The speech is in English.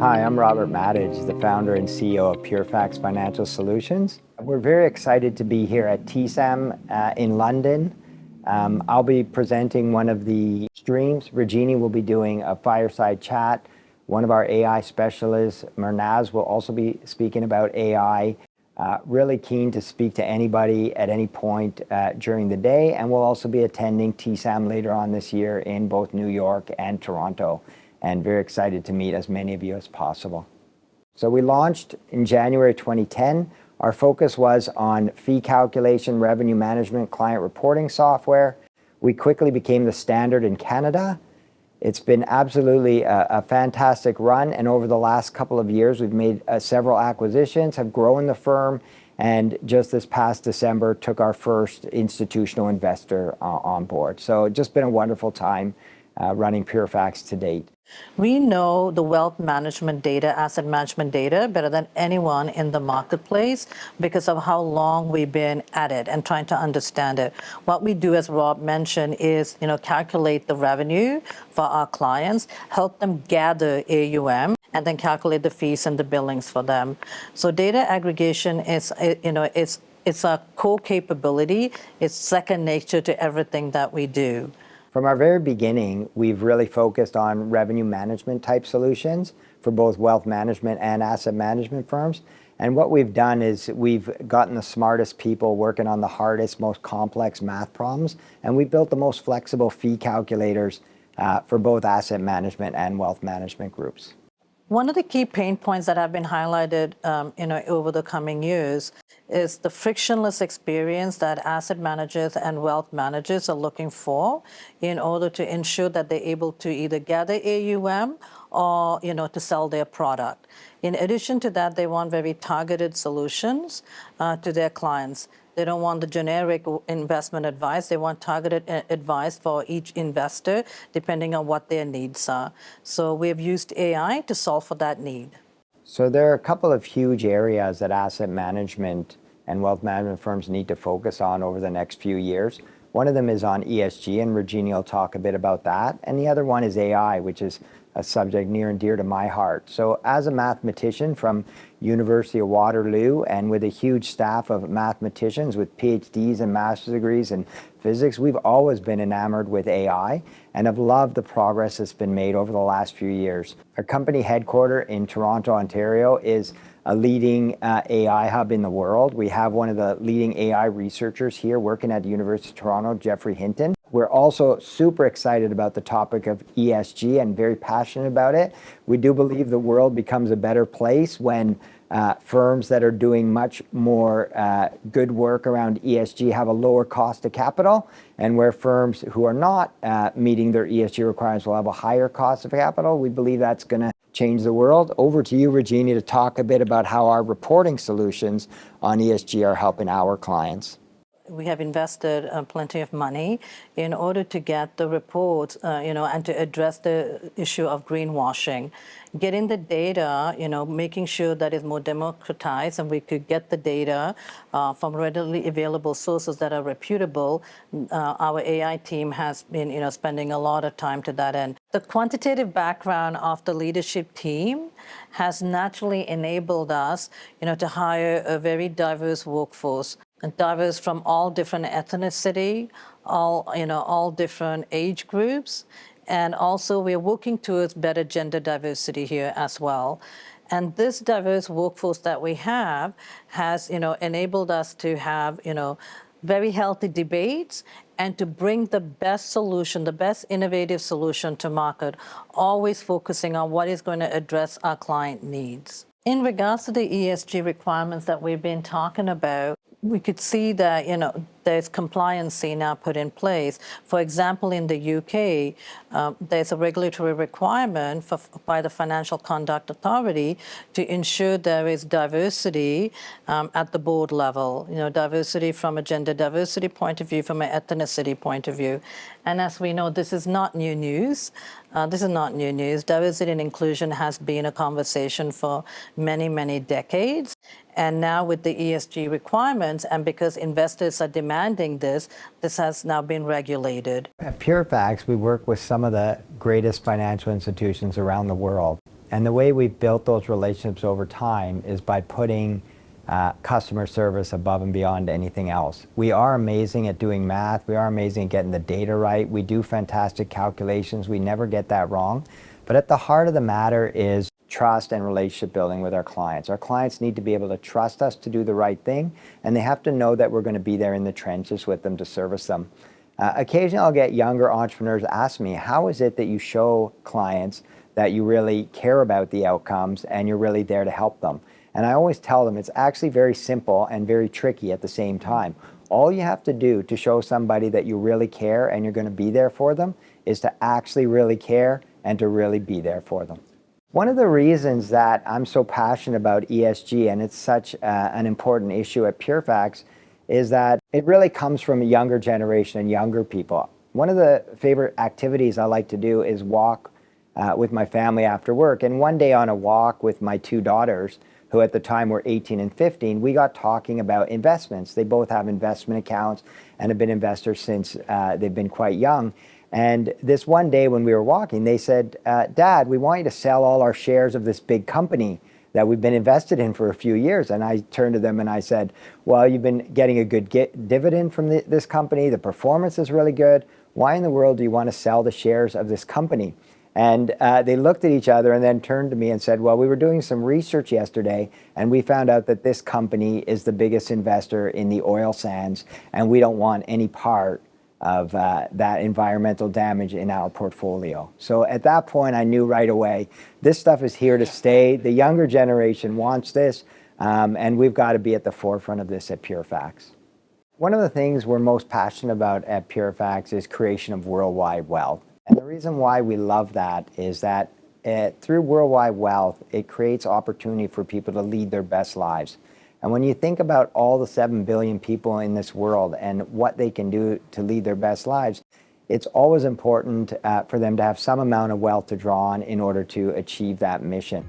Hi, I'm Robert Maddage, the founder and CEO of PureFacts Financial Solutions. We're very excited to be here at TSAM in London. I'll be presenting one of the streams. Regini will be doing a fireside chat. One of our AI specialists, Mernaz, will also be speaking about AI. Really keen to speak to anybody at any point during the day, and we'll also be attending TSAM later on this year in both New York and Toronto, and very excited to meet as many of you as possible. So we launched in January 2010. Our focus was on fee calculation, revenue management, client reporting software. We quickly became the standard in Canada. It's been absolutely a fantastic run, and over the last couple of years we've made several acquisitions, have grown the firm, and just this past December took our first institutional investor on board. So it's just been a wonderful time running PureFacts to date. We know the wealth management data, asset management data, better than anyone in the marketplace because of how long we've been at it and trying to understand it. What we do, as Rob mentioned, is calculate the revenue for our clients, help them gather AUM, and then calculate the fees and the billings for them. So data aggregation is, it's a core capability. It's second nature to everything that we do. From our very beginning, we've really focused on revenue management type solutions for both wealth management and asset management firms. And what we've done is we've gotten the smartest people working on the hardest, most complex math problems, and we built the most flexible fee calculators for both asset management and wealth management groups. One of the key pain points that have been highlighted over the coming years is the frictionless experience that asset managers and wealth managers are looking for in order to ensure that they're able to either gather AUM or to sell their product. In addition to that, they want very targeted solutions to their clients. They don't want the generic investment advice. They want targeted advice for each investor, depending on what their needs are. So we have used AI to solve for that need. So there are a couple of huge areas that asset management and wealth management firms need to focus on over the next few years. One of them is on ESG, and Regini will talk a bit about that. And the other one is AI, which is a subject near and dear to my heart. So as a mathematician from University of Waterloo and with a huge staff of mathematicians with PhDs and master's degrees in physics, we've always been enamored with AI and have loved the progress that's been made over the last few years. Our company headquarter in Toronto, Ontario is a leading AI hub in the world. We have one of the leading AI researchers here working at the University of Toronto, Jeffrey Hinton. We're also super excited about the topic of ESG and very passionate about it. We do believe the world becomes a better place when firms that are doing much more good work around ESG have a lower cost of capital, and where firms who are not meeting their ESG requirements will have a higher cost of capital. We believe that's going to change the world. Over to you, Regini, to talk a bit about how our reporting solutions on ESG are helping our clients. We have invested plenty of money in order to get the reports, and to address the issue of greenwashing. Getting the data, making sure that it's more democratized and we could get the data from readily available sources that are reputable. Our AI team has been, spending a lot of time to that end. The quantitative background of the leadership team has naturally enabled us, to hire a very diverse workforce. And diverse from all different ethnicity, all different age groups. And also we're working towards better gender diversity here as well. And this diverse workforce that we have has, enabled us to have, very healthy debates and to bring the best solution, the best innovative solution to market, always focusing on what is going to address our client needs. In regards to the ESG requirements that we've been talking about, we could see that, there's compliancy now put in place. For example, in the UK, there's a regulatory requirement by the Financial Conduct Authority to ensure there is diversity at the board level, diversity from a gender diversity point of view, from an ethnicity point of view. And as we know, this is not new news. Diversity and inclusion has been a conversation for many, many decades. And now with the ESG requirements, and because investors are demanding this, this has now been regulated. At PureFacts, we work with some of the greatest financial institutions around the world. And the way we've built those relationships over time is by putting customer service above and beyond anything else. We are amazing at doing math. We are amazing at getting the data right. We do fantastic calculations. We never get that wrong. But at the heart of the matter is trust and relationship building with our clients. Our clients need to be able to trust us to do the right thing, and they have to know that we're going to be there in the trenches with them to service them. Occasionally I'll get younger entrepreneurs ask me, how is it that you show clients that you really care about the outcomes and you're really there to help them? And I always tell them it's actually very simple and very tricky at the same time. All you have to do to show somebody that you really care and you're going to be there for them is to actually really care and to really be there for them. One of the reasons that I'm so passionate about ESG, and it's such an important issue at PureFacts, is that it really comes from a younger generation and younger people. One of the favorite activities I like to do is walk with my family after work. And one day on a walk with my two daughters, who at the time were 18 and 15, we got talking about investments. They both have investment accounts and have been investors since they've been quite young. And this one day when we were walking, they said, Dad, we want you to sell all our shares of this big company that we've been invested in for a few years. And I turned to them and I said, well, you've been getting a good dividend from this company. The performance is really good. Why in the world do you want to sell the shares of this company? And they looked at each other and then turned to me and said, well, we were doing some research yesterday and we found out that this company is the biggest investor in the oil sands and we don't want any part of that environmental damage in our portfolio. So at that point, I knew right away, this stuff is here to stay. The younger generation wants this, and we've got to be at the forefront of this at PureFacts. One of the things we're most passionate about at PureFacts is creation of worldwide wealth. And the reason why we love that is that through worldwide wealth, it creates opportunity for people to lead their best lives. And when you think about all the 7 billion people in this world and what they can do to lead their best lives, it's always important for them to have some amount of wealth to draw on in order to achieve that mission.